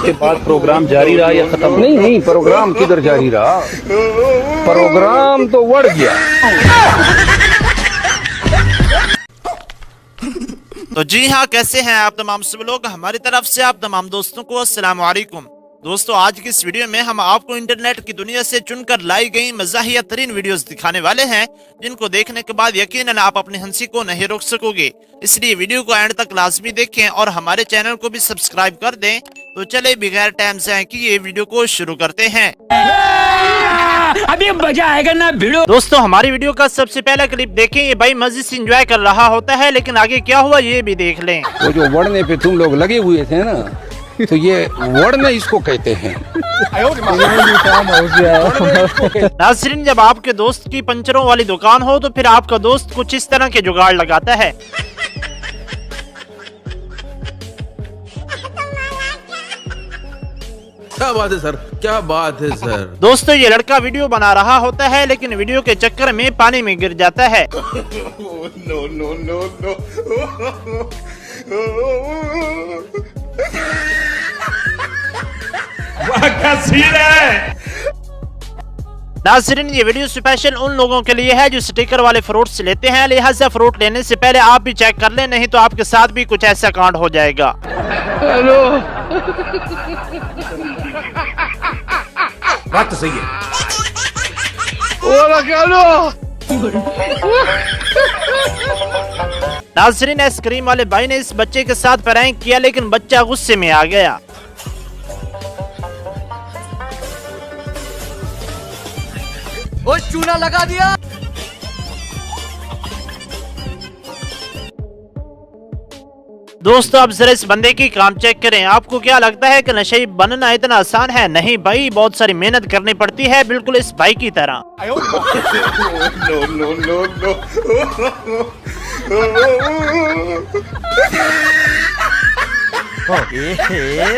उसके बाद प्रोग्राम जारी रहा या खत्म? नहीं, प्रोग्राम किधर जारी रहा, प्रोग्राम तो बढ़ गया। तो जी हाँ, कैसे हैं आप तमाम सब लोग। हमारी तरफ से आप तमाम दोस्तों को अस्सलाम वालेकुम। दोस्तों, आज की इस वीडियो में हम आपको इंटरनेट की दुनिया से चुनकर लाई गई मज़ाहिया तरीन वीडियोस दिखाने वाले हैं, जिनको देखने के बाद यकीनन आप अपनी हंसी को नहीं रोक सकोगे। इसलिए वीडियो को एंड तक लाजमी देखें और हमारे चैनल को भी सब्सक्राइब कर दें। तो चले बगैर टाइम ज़ाया किए वीडियो को शुरू करते हैं। अभी मजा आएगा ना भिड़ो। दोस्तों, हमारी वीडियो का सबसे पहला क्लिप देखें। ये भाई मजे से एंजॉय कर रहा होता है, लेकिन आगे क्या हुआ ये भी देख लें। वो जो वड़ने पे तुम लोग लगे हुए थे ना, तो ये वड़ना इसको कहते हैं। नाज़रीन, जब आपके दोस्त की पंचरों वाली दुकान हो तो फिर आपका दोस्त कुछ इस तरह के जुगाड़ लगाता है। क्या बात है सर, क्या बात है सर। दोस्तों, ये लड़का वीडियो बना रहा होता है, लेकिन वीडियो के चक्कर में पानी में गिर जाता है। नाज़रीन, ये वीडियो स्पेशल उन लोगों के लिए है जो स्टिकर वाले फ्रूट्स लेते हैं, लिहाजा फ्रूट लेने से पहले आप भी चेक कर लें, नहीं तो आपके साथ भी कुछ ऐसा कांड हो जाएगा। हेलो, बात तो सही है। नाज़रीन, आइसक्रीम वाले भाई ने इस बच्चे के साथ प्रैंक किया, लेकिन बच्चा गुस्से में आ गया। ओ चूना लगा दिया। दोस्तों, अब जरा इस बंदे की काम चेक करें। आपको क्या लगता है कि नशे बनना इतना आसान है? नहीं भाई, बहुत सारी मेहनत करनी पड़ती है, बिल्कुल इस भाई की तरह।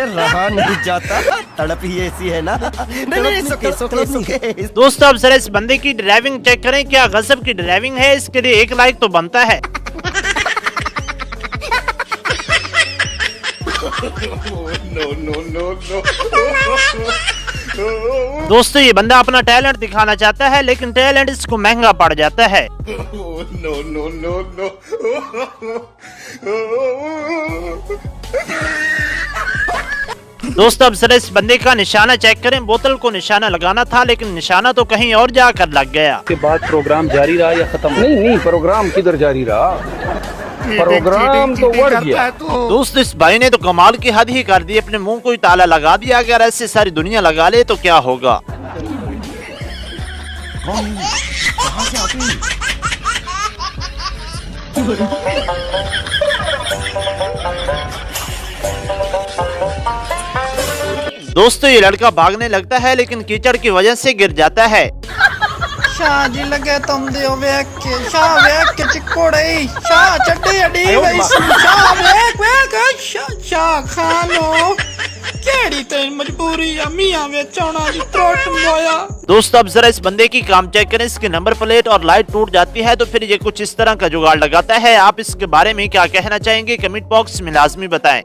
रहा नहीं जाता, तड़प ही ऐसी है ना। नहीं, सुके। दोस्तों, अब जरा इस बंदे की ड्राइविंग चेक करें। क्या गजब की ड्राइविंग है, इसके लिए 1 लाइक तो बनता है। दोस्तों, ये बंदा अपना टैलेंट दिखाना चाहता है, लेकिन टैलेंट इसको महंगा पड़ जाता है। दोस्तों, अब जरा इस बंदे का निशाना चेक करें। बोतल को निशाना लगाना था, लेकिन निशाना तो कहीं और जाकर लग गया। उसके बाद प्रोग्राम जारी रहा या खत्म? नहीं, प्रोग्राम किधर जारी रहा, प्रोग्राम तो बढ़ गया। दोस्तों, इस भाई ने तो कमाल की हद ही कर दी, अपने मुंह को ही ताला लगा दिया। अगर ऐसे सारी दुनिया लगा ले तो क्या होगा। दोस्तों, ये लड़का भागने लगता है, लेकिन कीचड़ की वजह से गिर जाता है। शाह जी लगे तुम दियो वेख के चिकोड़े शाह चड्डी अड़ी गई शाह खानो केड़ी ते मजबूरी मियां वे चौना दी त्रोट मोया। दोस्तों, अब जरा इस बंदे की काम चेक करें। इसकी नंबर प्लेट और लाइट टूट जाती है, तो फिर ये कुछ इस तरह का जुगाड़ लगाता है। आप इसके बारे में क्या कहना चाहेंगे, कमेंट बॉक्स में लाजमी बताएं।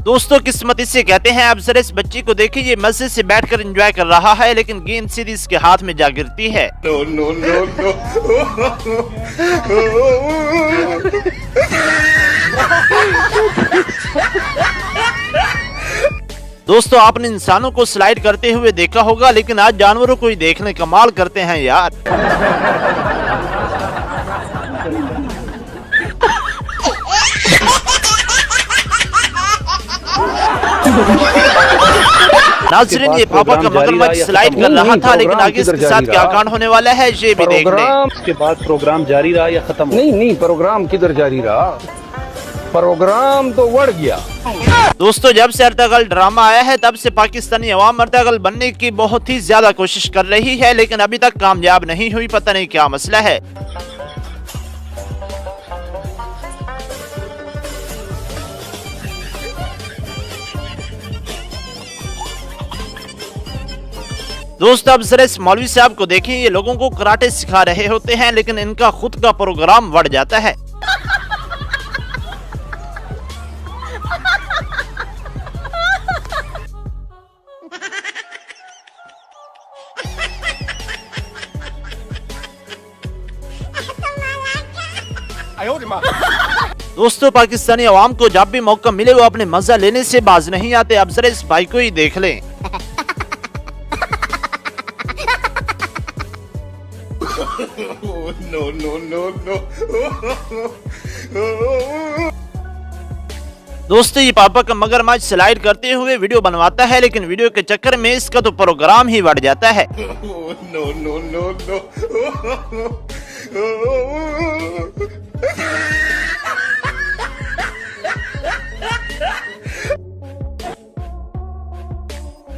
दोस्तों, किस्मत इसे कहते हैं। अब जरा इस बच्चे को देखिए, ये मजे से बैठकर एंजॉय कर रहा है, लेकिन गेंद सीधी इसके हाथ में जा गिरती है। दोस्तों, आपने इंसानों को स्लाइड करते हुए देखा होगा, लेकिन आज जानवरों को ही देखने कमाल करते हैं यार। नाज़रीन, ये पापा का मगरमच्छ स्लाइड कर रहा था, लेकिन आगे इसके साथ क्या कांड होने वाला है ये भी देख लें। उसके बाद प्रोग्राम जारी रहा या खत्म? नहीं, प्रोग्राम किधर जारी रहा, प्रोग्राम तो बढ़ गया। दोस्तों, जब से अर्तगल ड्रामा आया है, तब से पाकिस्तानी अवाम अर्तगल बनने की बहुत ही ज्यादा कोशिश कर रही है, लेकिन अभी तक कामयाब नहीं हुई। पता नहीं क्या मसला है। दोस्तों अब जरा इस मौलवी साहब को देखें, ये लोगों को कराटे सिखा रहे होते हैं लेकिन इनका खुद का प्रोग्राम बढ़ जाता है। दोस्तों पाकिस्तानी अवाम को जब भी मौका मिले वो अपने मजा लेने से बाज नहीं आते। अब जरा इस भाई को ही देख लें। दोस्तों ये पापा का मगरमच्छ स्लाइड करते हुए वीडियो बनवाता है लेकिन वीडियो के चक्कर में इसका तो प्रोग्राम ही बढ़ जाता है।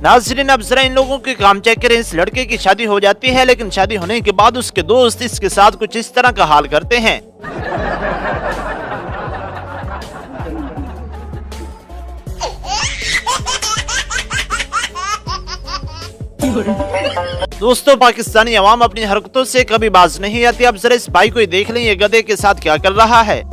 नाज़रीन अब जरा इन लोगों के काम चेक करें। इस लड़के की शादी हो जाती है लेकिन शादी होने के बाद उसके दोस्त इसके साथ कुछ इस तरह का हाल करते हैं। दोस्तों पाकिस्तानी अवाम अपनी हरकतों से कभी बाज नहीं आती। अब जरा इस भाई को ही देख लें, ये गधे के साथ क्या कर रहा है।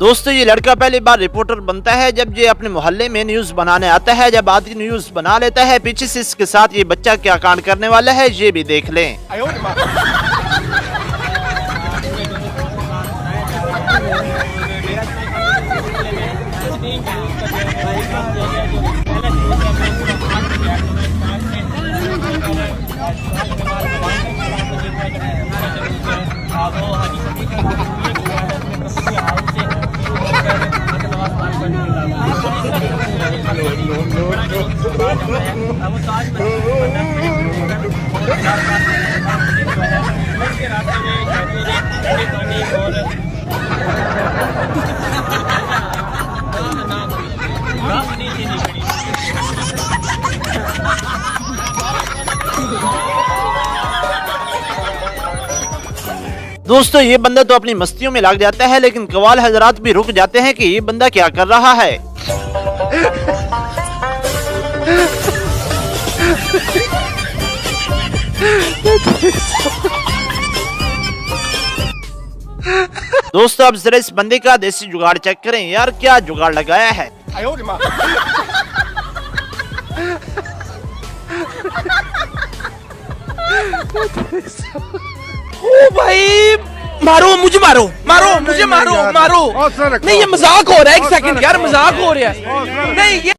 दोस्तों ये लड़का पहली बार रिपोर्टर बनता है जब ये अपने मोहल्ले में न्यूज बनाने आता है। जब आदमी न्यूज बना लेता है पीछे से इसके साथ ये बच्चा क्या कांड करने वाला है ये भी देख लें। दोस्तों ये बंदा तो अपनी मस्तियों में लग जाता है लेकिन कवाल हजरात भी रुक जाते हैं कि ये बंदा क्या कर रहा है। दोस्तों अब जरा इस बंदे का देसी जुगाड़ चेक करें। यार क्या जुगाड़ लगाया है। ओ भाई मारो मुझे, मारो मारो मुझे, मारो मारो। नहीं ये मजाक हो रहा है, एक सेकंड यार, मजाक हो रहा है। नहीं ये